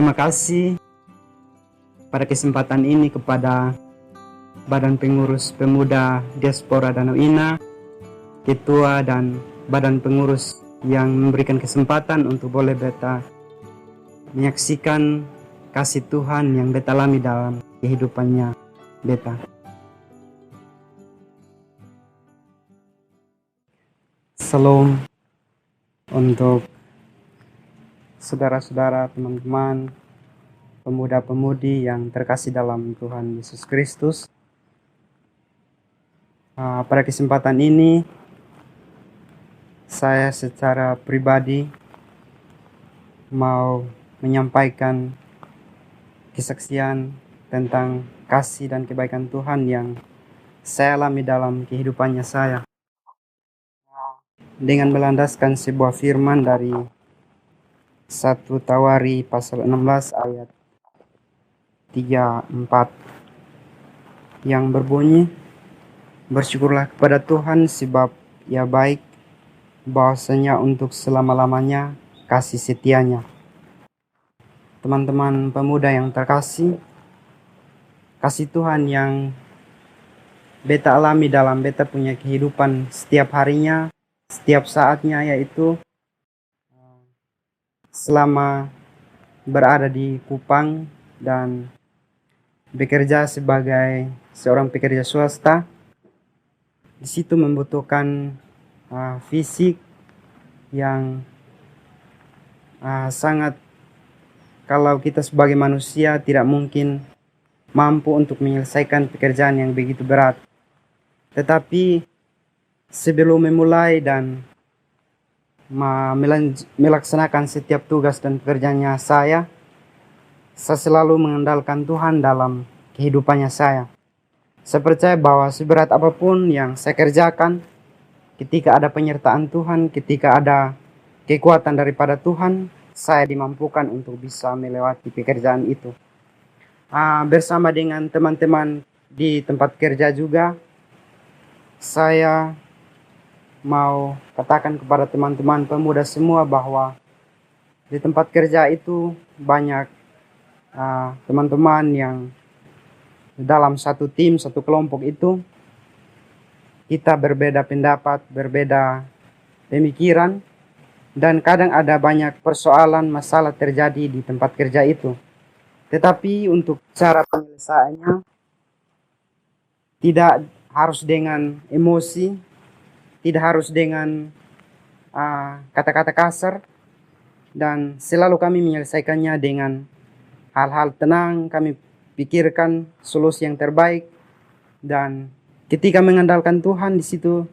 Terima kasih pada kesempatan ini kepada Badan Pengurus Pemuda Diaspora Danau Ina, Ketua dan Badan Pengurus yang memberikan kesempatan untuk boleh beta menyaksikan kasih Tuhan yang beta alami dalam kehidupannya beta. Salam untuk saudara-saudara, teman-teman, pemuda-pemudi yang terkasih dalam Tuhan Yesus Kristus. Pada kesempatan ini, saya secara pribadi mau menyampaikan kesaksian tentang kasih dan kebaikan Tuhan yang saya alami dalam kehidupannya saya. Dengan melandaskan sebuah firman dari 1 Tawari pasal 16 ayat 3-4 yang berbunyi, "Bersyukurlah kepada Tuhan sebab Ia baik, bahwasanya untuk selama-lamanya kasih setianya." Teman-teman pemuda yang terkasih, kasih Tuhan yang beta alami dalam beta punya kehidupan setiap harinya, setiap saatnya, yaitu selama berada di Kupang dan bekerja sebagai seorang pekerja swasta. Di situ membutuhkan fisik yang sangat, kalau kita sebagai manusia tidak mungkin mampu untuk menyelesaikan pekerjaan yang begitu berat. Tetapi sebelum memulai dan melaksanakan setiap tugas dan pekerjaannya saya selalu mengandalkan Tuhan dalam kehidupannya saya. Saya percaya bahwa seberat apapun yang saya kerjakan, ketika ada penyertaan Tuhan, ketika ada kekuatan daripada Tuhan, saya dimampukan untuk bisa melewati pekerjaan itu. Bersama dengan teman-teman di tempat kerja juga, saya mau katakan kepada teman-teman pemuda semua bahwa di tempat kerja itu banyak teman-teman yang dalam satu tim, satu kelompok itu kita berbeda pendapat, berbeda pemikiran, dan kadang ada banyak persoalan, masalah terjadi di tempat kerja itu. Tetapi untuk cara penyelesaiannya tidak harus dengan emosi, tidak harus dengan kata-kata kasar, dan selalu kami menyelesaikannya dengan hal-hal tenang. Kami pikirkan solusi yang terbaik, dan ketika mengandalkan Tuhan di situ,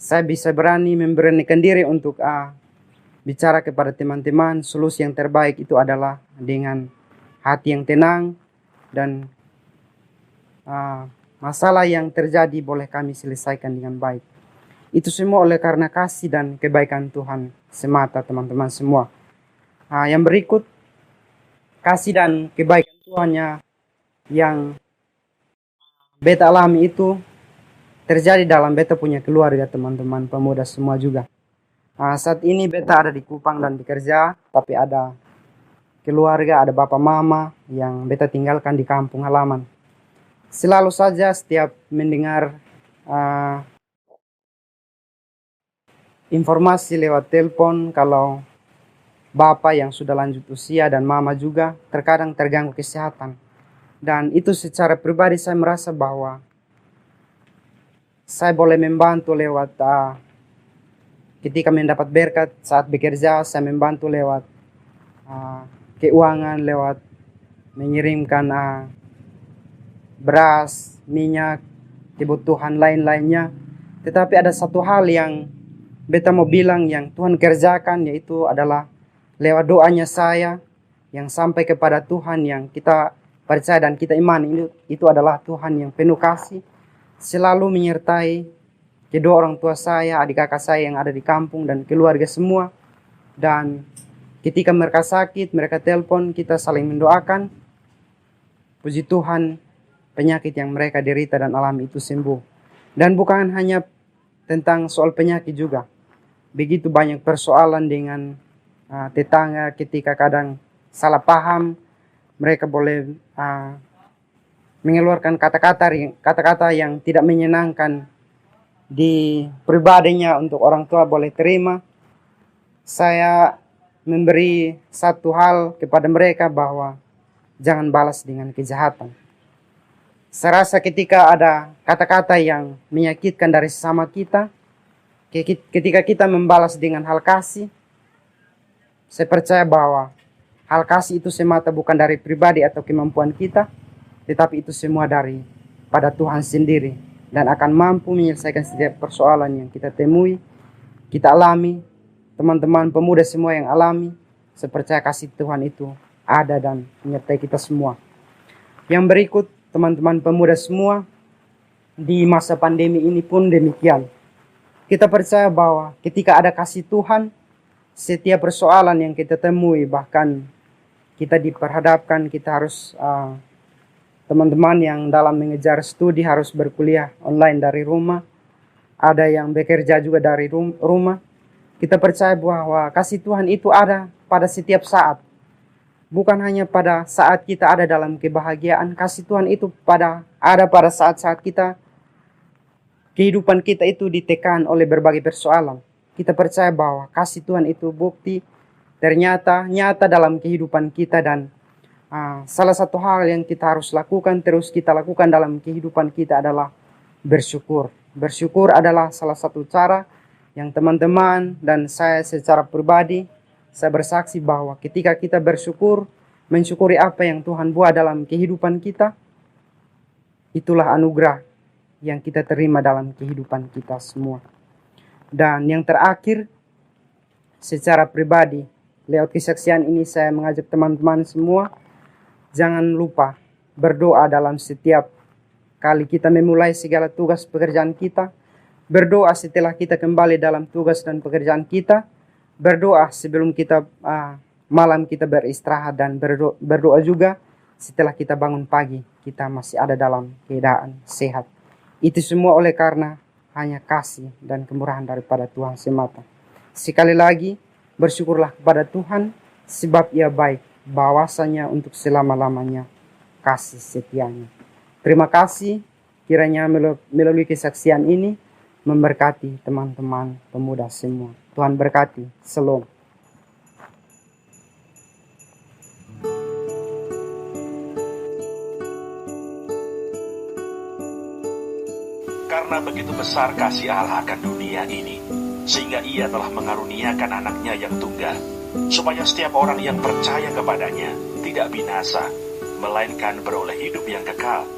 saya bisa berani memberanikan diri untuk bicara kepada teman-teman. Solusi yang terbaik itu adalah dengan hati yang tenang, dan masalah yang terjadi boleh kami selesaikan dengan baik. Itu semua oleh karena kasih dan kebaikan Tuhan semata, teman-teman semua. Yang berikut, kasih dan kebaikan Tuhannya yang beta alami itu terjadi dalam beta punya keluarga, teman-teman pemuda semua juga. Saat ini beta ada di Kupang dan bekerja, tapi ada keluarga, ada bapak mama yang beta tinggalkan di kampung halaman. Selalu saja setiap mendengar informasi lewat telepon kalau bapak yang sudah lanjut usia dan mama juga terkadang terganggu kesehatan. Dan itu secara pribadi saya merasa bahwa saya boleh membantu lewat ketika mendapat berkat saat bekerja, saya membantu lewat keuangan, lewat mengirimkan beras, minyak, kebutuhan lain-lainnya. Tetapi ada satu hal yang beta mau bilang yang Tuhan kerjakan, yaitu adalah lewat doanya saya yang sampai kepada Tuhan, yang kita percaya dan kita imani itu adalah Tuhan yang penuh kasih, selalu menyertai kedua orang tua saya, adik kakak saya yang ada di kampung, dan keluarga semua. Dan ketika mereka sakit, mereka telepon, kita saling mendoakan. Puji Tuhan, penyakit yang mereka derita dan alami itu sembuh. Dan bukan hanya tentang soal penyakit juga. Begitu banyak persoalan dengan tetangga, ketika kadang salah paham, mereka boleh mengeluarkan kata-kata yang tidak menyenangkan di pribadinya untuk orang tua boleh terima. Saya memberi satu hal kepada mereka bahwa jangan balas dengan kejahatan. Saya rasa ketika ada kata-kata yang menyakitkan dari sesama kita, ketika kita membalas dengan hal kasih, saya percaya bahwa hal kasih itu semata bukan dari pribadi atau kemampuan kita, tetapi itu semua dari pada Tuhan sendiri, dan akan mampu menyelesaikan setiap persoalan yang kita temui, kita alami. Teman-teman pemuda semua yang alami, saya percaya kasih Tuhan itu ada dan menyertai kita semua. Yang berikut, teman-teman pemuda semua, di masa pandemi ini pun demikian. Kita percaya bahwa ketika ada kasih Tuhan, setiap persoalan yang kita temui, bahkan kita diperhadapkan, kita harus teman-teman yang dalam mengejar studi harus berkuliah online dari rumah, ada yang bekerja juga dari rumah. Kita percaya bahwa kasih Tuhan itu ada pada setiap saat. Bukan hanya pada saat kita ada dalam kebahagiaan, kasih Tuhan itu ada pada saat-saat kehidupan kita itu ditekan oleh berbagai persoalan. Kita percaya bahwa kasih Tuhan itu bukti ternyata nyata dalam kehidupan kita, dan salah satu hal yang kita harus lakukan, terus kita lakukan dalam kehidupan kita adalah bersyukur. Bersyukur adalah salah satu cara yang teman-teman dan saya secara pribadi, saya bersaksi bahwa ketika kita bersyukur, mensyukuri apa yang Tuhan buat dalam kehidupan kita, itulah anugerah yang kita terima dalam kehidupan kita semua. Dan yang terakhir, secara pribadi, lewat kesaksian ini saya mengajak teman-teman semua, jangan lupa berdoa dalam setiap kali kita memulai segala tugas pekerjaan kita. Berdoa setelah kita kembali dalam tugas dan pekerjaan kita. Berdoa sebelum kita malam kita beristirahat, dan berdoa juga setelah kita bangun pagi, kita masih ada dalam keadaan sehat. Itu semua oleh karena hanya kasih dan kemurahan daripada Tuhan semata. Sekali lagi, bersyukurlah kepada Tuhan sebab Ia baik, bahwasanya untuk selama-lamanya kasih setianya. Terima kasih, kiranya melalui kesaksian ini memberkati teman-teman pemuda semua. Tuhan berkati. Shalom. Karena begitu besar kasih Allah akan dunia ini, sehingga Ia telah mengaruniakan anaknya yang tunggal, supaya setiap orang yang percaya kepadanya tidak binasa, melainkan beroleh hidup yang kekal.